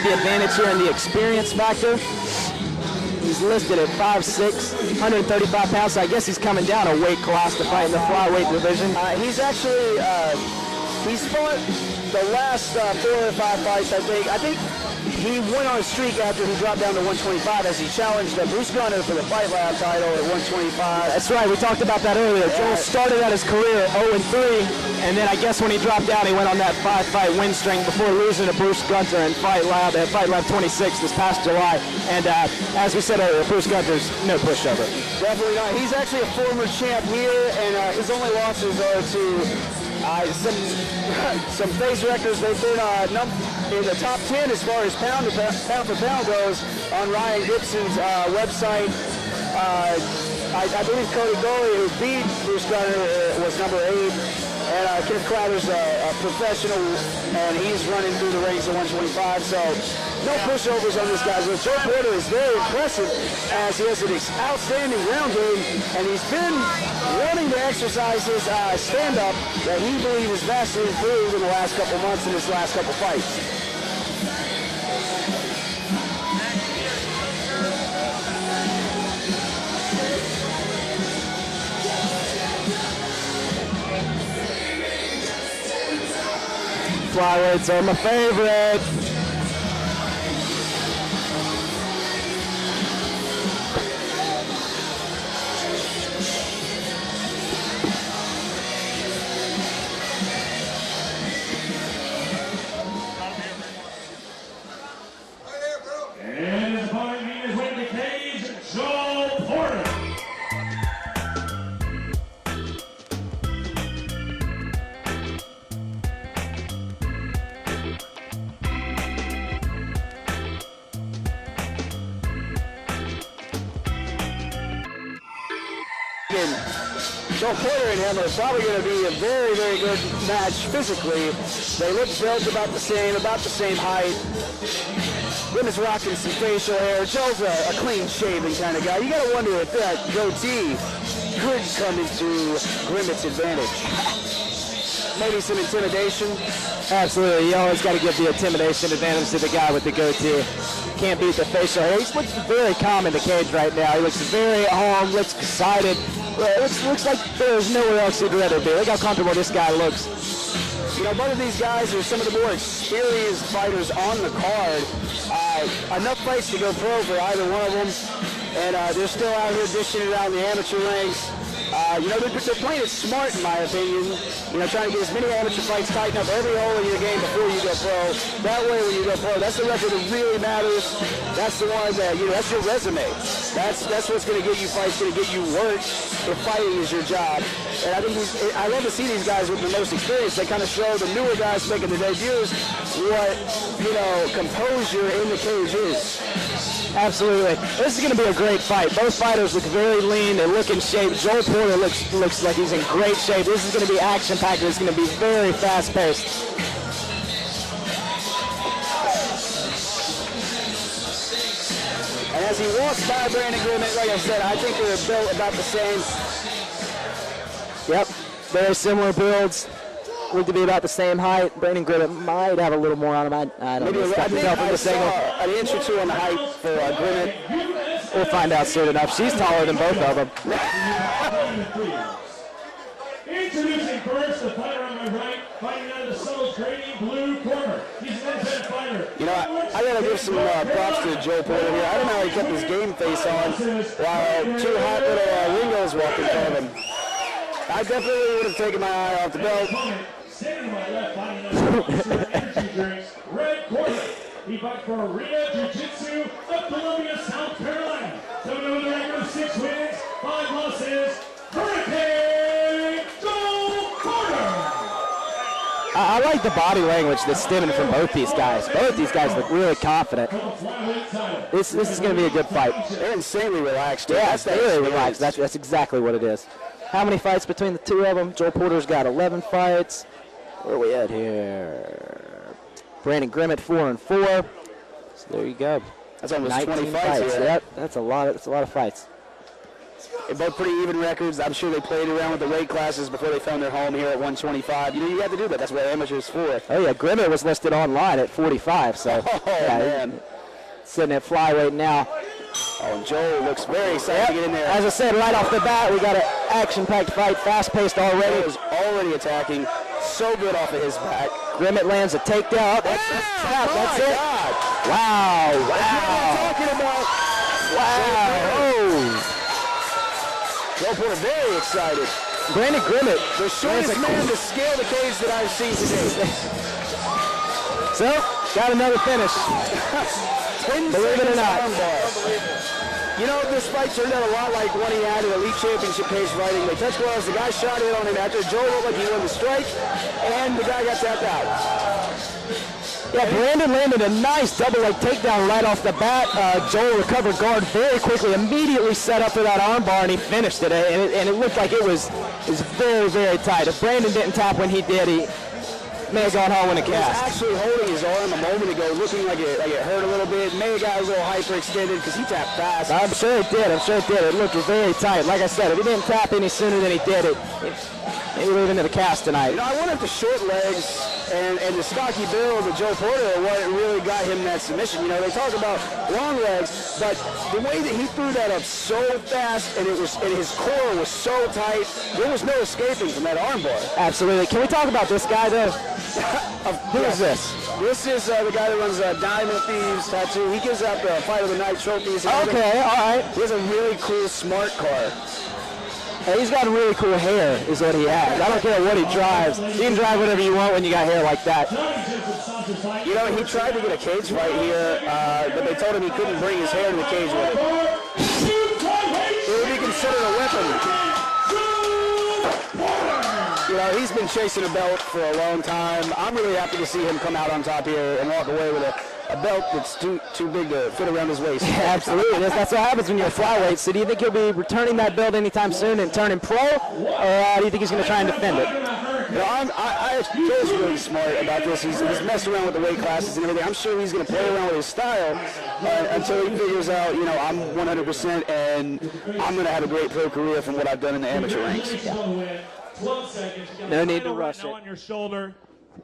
the advantage here in the experience factor. He's listed at 5'6", 135 pounds, so I guess he's coming down a weight class to fight in the flyweight division. He's actually, he's fought the last 4 or 5 fights, I think he went on a streak after he dropped down to 125 as he challenged Bruce Gunner for the Fight Lab title at 125. That's right, we talked about that earlier. Joel started out his career 0-3, and then I guess when he dropped down, he went on that 5-fight win string before losing to Bruce Gunter in Fight Lab 26 this past July. And as we said earlier, Bruce Gunter's no pushover. Definitely not. He's actually a former champ here, and his only losses are to some face records. They've been in the top 10 as far as pound for pound goes on Ryan Gibson's website. I believe Cody Goley, who beat Bruce Gunner, was number 8. And Kenneth Crowder's a professional, and he's running through the ranks at 125. So no pushovers on this guy's list. Joe Porter is very impressive as he has an outstanding ground game, and he's been wanting to exercise his stand-up that he believes is vastly improved in the last couple months in his last couple fights. Flyweights are my favorite. And his opponent is winning the cage, Joel Porter. Joe Porter and him are probably going to be a very, very good match physically. They look built about the same height. Grimmett's rocking some facial hair. Joe's a clean-shaven kind of guy. You got to wonder if that goatee could come into Grimmett's advantage. Maybe some intimidation. Absolutely. You always got to give the intimidation advantage to the guy with the goatee. Can't beat the facial hair. He looks very calm in the cage right now. He looks very at home, looks excited. Looks like there's nowhere else he'd rather be. Look how comfortable this guy looks. You know, both of these guys are some of the more experienced fighters on the card. Enough fights to go pro for either one of them. And they're still out here dishing it out in the amateur ranks. You know, they're playing it smart, in my opinion. You know, trying to get as many amateur fights, tighten up every hole in your game before you go pro. That way, when you go pro, that's the record that really matters. That's the one that, you know, that's your resume. That's what's going to get you fights, going to get you work if fighting is your job. And I think I love to see these guys with the most experience. They kind of show the newer guys making the debuts what, you know, composure in the cage is. Absolutely. This is going to be a great fight. Both fighters look very lean. They look in shape. Joel Porter looks like he's in great shape. This is going to be action-packed. It's going to be very fast-paced. And as he walks by Brandon Grimmett, like I said, I think they're built about the same. Yep, very similar builds. Look to be about the same height. Brandon Grimmett might have a little more on him. I don't know. I think I saw an inch or two on the height for Grimmett. We'll find out soon enough. She's taller than both of them. Introducing first the fighter on my right, fighting out of the subtle trading blue corner. He's an independent fighter. You know, I gotta give some props to Joe Porter here. I don't know how he kept his game face on while two hot little Ringos walked in front of him. I definitely would have taken my eye off the belt. Standing to my left, fighting out of the energy drinks, red corner. He fights for Arena Jiu-Jitsu of Columbia, South Carolina. Coming over the record of 6 wins, 5 losses. Hurricane Joel Porter. I like the body language that's stemming from both these guys. Both these guys look really confident. This is going to be a good fight. They're insanely relaxed. Yeah, they're really relaxed. That's exactly what it is. How many fights between the two of them? Joel Porter's got 11 fights. Where are we at here? Brandon Grimmett 4-4. So there you go. That's almost 20 fights. Yep, that's a lot of fights. both pretty even records. I'm sure they played around with the weight classes before they found their home here at 125. You know, you have to do that. That's what amateurs for. Oh, yeah, Grimmett was listed online at 45, so. Yeah, man. Sitting at flyweight now. Oh, and Joel looks very excited to get in there. As I said, right off the bat, we got an action-packed fight, fast-paced already. Joel is already attacking. So good off of his back. Grimmett lands a takedown. That's tap. That's it. God. Wow. That's what I'm talking about. Wow. Oh. Joel Porter very excited. Brandon Grimmett. The shortest man to scale the cage that I've seen today. So, got another finish. Believe it or not. You know, this fight turned out a lot like one he had in Elite Championship cage fighting. They touched gloves, the guy shot in on him after Joel looked like he won the strike, and the guy got tapped out. Yeah, Brandon landed a nice double leg takedown right off the bat. Joel recovered guard very quickly, immediately set up for that armbar, and he finished it. And it looked like it was very, very tight. If Brandon didn't tap when he did, he may have gone home in a cast. He was actually holding his arm a moment ago, looking like it hurt a little bit. May have got a little hyperextended because he tapped fast. I'm sure it did. It looked very tight. Like I said, if he didn't tap any sooner than he did, he would have into the cast tonight. You know, I wonder if the short legs and the stocky build of Joe Porter are what really got him that submission. You know, they talk about long legs, but the way that he threw that up so fast and his core was so tight, there was no escaping from that armbar. Absolutely. Can we talk about this guy, though? Who is this? This is the guy that runs Diamond Thieves Tattoo. He gives out the Fight of the Night trophies. Okay, all right. He has a really cool smart car. Hey, he's got really cool hair, is what he has. I don't care what he drives. You can drive whatever you want when you got hair like that. You know, he tried to get a cage fight here, but they told him he couldn't bring his hair to the cage with him. It would be considered a weapon. You know, he's been chasing a belt for a long time. I'm really happy to see him come out on top here and walk away with a belt that's too big to fit around his waist. Yeah, absolutely. That's what happens when you're a flyweight. So do you think he'll be returning that belt anytime soon and turning pro, or do you think he's going to try and defend it? You know, Joe's really smart about this. He's messed around with the weight classes and everything. I'm sure he's going to play around with his style until he figures out, you know, I'm 100% and I'm going to have a great pro career from what I've done in the amateur ranks. Yeah. 12 seconds. No need to rush it. On your shoulder.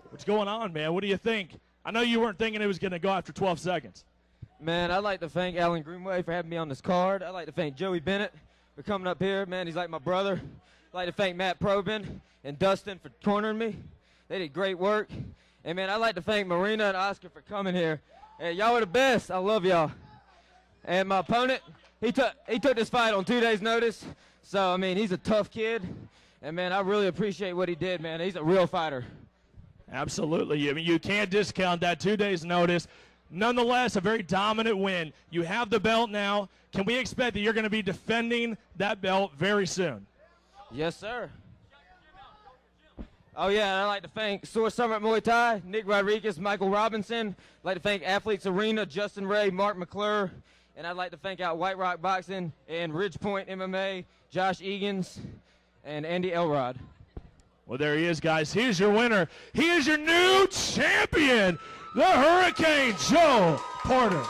What's going on, man? What do you think? I know you weren't thinking it was going to go after 12 seconds. Man, I'd like to thank Alan Greenway for having me on this card. I'd like to thank Joey Bennett for coming up here. Man, he's like my brother. I'd like to thank Matt Probin and Dustin for cornering me. They did great work. And, man, I'd like to thank Marina and Oscar for coming here. Hey, y'all are the best. I love y'all. And my opponent, he took this fight on 2 days' notice. So, I mean, he's a tough kid. And, man, I really appreciate what he did, man. He's a real fighter. Absolutely. I mean, you can't discount that 2 days' notice. Nonetheless, a very dominant win. You have the belt now. Can we expect that you're going to be defending that belt very soon? Yes, sir. Oh, yeah, and I'd like to thank Source Summit Muay Thai, Nick Rodriguez, Michael Robinson. I'd like to thank Athletes Arena, Justin Ray, Mark McClure. And I'd like to thank out White Rock Boxing and Ridgepoint MMA, Josh Egan's, and Andy Elrod. Well, there he is, guys. Here's your winner. He is your new champion, the Hurricane, Joe Porter.